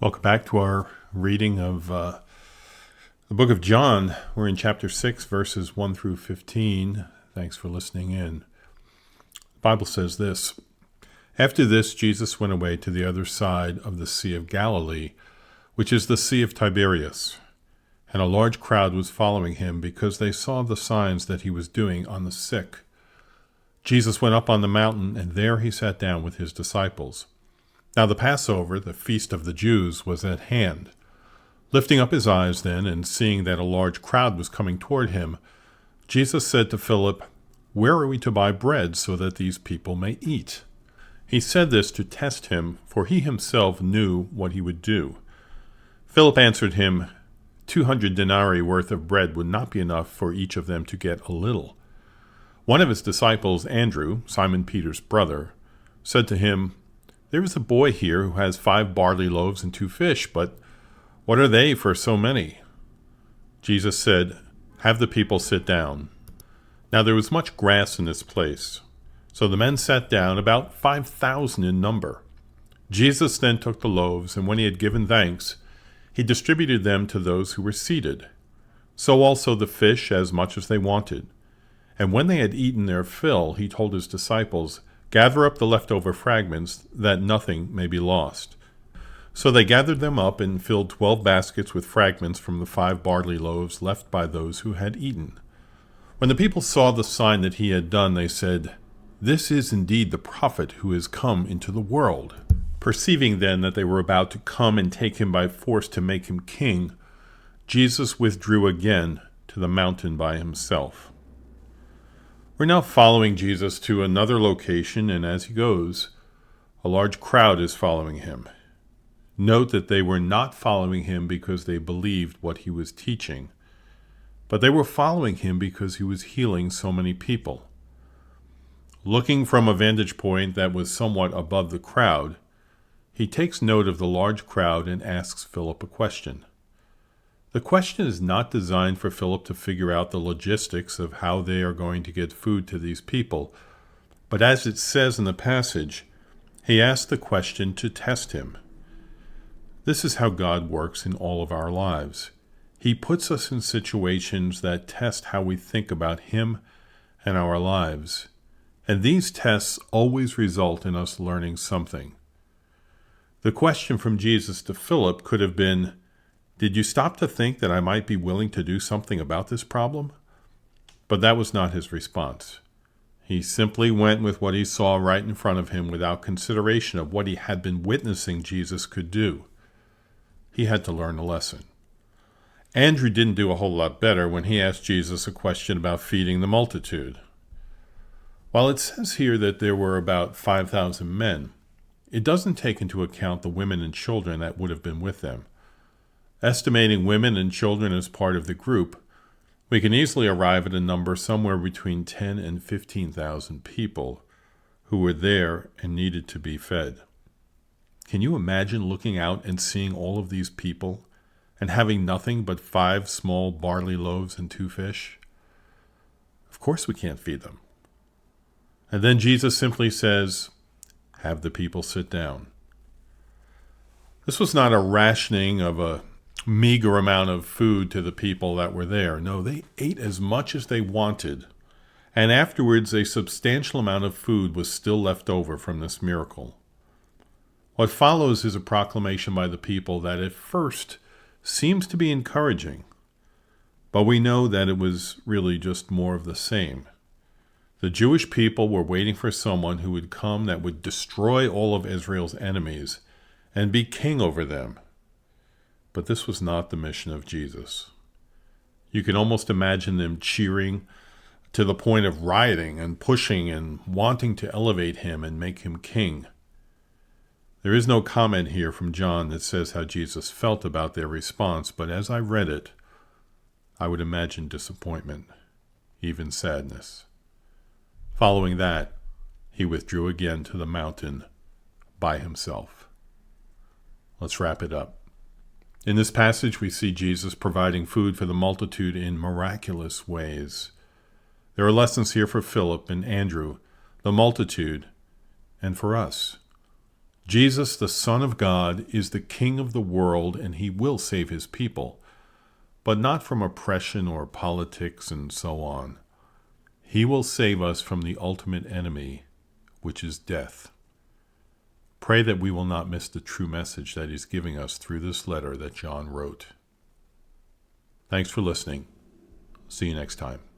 Welcome back to our reading of the book of John. We're in chapter 6, verses 1 through 15. Thanks for listening in. The Bible says this: After this, Jesus went away to the other side of the Sea of Galilee, which is the Sea of Tiberias. And a large crowd was following him because they saw the signs that he was doing on the sick. Jesus went up on the mountain, and there he sat down with his disciples. Now the Passover, the feast of the Jews, was at hand. Lifting up his eyes then, and seeing that a large crowd was coming toward him, Jesus said to Philip, "Where are we to buy bread so that these people may eat?" He said this to test him, for he himself knew what he would do. Philip answered him, 200 denarii worth of bread would not be enough for each of them to get a little. One of his disciples, Andrew, Simon Peter's brother, said to him, "There is a boy here who has 5 barley loaves and 2 fish, but what are they for so many?" Jesus said, "Have the people sit down." Now there was much grass in this place, so the men sat down, about 5,000 in number. Jesus then took the loaves, and when he had given thanks, he distributed them to those who were seated. So also the fish, as much as they wanted. And when they had eaten their fill, he told his disciples, "Gather up the leftover fragments, that nothing may be lost." So they gathered them up and filled 12 baskets with fragments from the 5 barley loaves left by those who had eaten. When the people saw the sign that he had done, they said, "This is indeed the prophet who is come into the world." Perceiving then that they were about to come and take him by force to make him king, Jesus withdrew again to the mountain by himself. We're now following Jesus to another location, and as he goes, a large crowd is following him. Note that they were not following him because they believed what he was teaching, but they were following him because he was healing so many people. Looking from a vantage point that was somewhat above the crowd, he takes note of the large crowd and asks Philip a question. The question is not designed for Philip to figure out the logistics of how they are going to get food to these people, but as it says in the passage, he asked the question to test him. This is how God works in all of our lives. He puts us in situations that test how we think about him and our lives, and these tests always result in us learning something. The question from Jesus to Philip could have been, "Did you stop to think that I might be willing to do something about this problem?" But that was not his response. He simply went with what he saw right in front of him without consideration of what he had been witnessing Jesus could do. He had to learn a lesson. Andrew didn't do a whole lot better when he asked Jesus a question about feeding the multitude. While it says here that there were about 5,000 men, it doesn't take into account the women and children that would have been with them. Estimating women and children as part of the group, we can easily arrive at a number somewhere between 10 and 15,000 people who were there and needed to be fed. Can you imagine looking out and seeing all of these people and having nothing but 5 small barley loaves and 2 fish? Of course we can't feed them. And then Jesus simply says, "Have the people sit down." This was not a rationing of a meager amount of food to the people that were there. No, they ate as much as they wanted, and afterwards a substantial amount of food was still left over from this miracle. What follows is a proclamation by the people that at first seems to be encouraging, but we know that it was really just more of the same. The Jewish people were waiting for someone who would come that would destroy all of Israel's enemies and be king over them. But this was not the mission of Jesus. You can almost imagine them cheering to the point of rioting and pushing and wanting to elevate him and make him king. There is no comment here from John that says how Jesus felt about their response, but as I read it, I would imagine disappointment, even sadness. Following that, he withdrew again to the mountain by himself. Let's wrap it up. In this passage, we see Jesus providing food for the multitude in miraculous ways. There are lessons here for Philip and Andrew, the multitude, and for us. Jesus, the Son of God, is the King of the world, and he will save his people, but not from oppression or politics and so on. He will save us from the ultimate enemy, which is death. Pray that we will not miss the true message that he's giving us through this letter that John wrote. Thanks for listening. See you next time.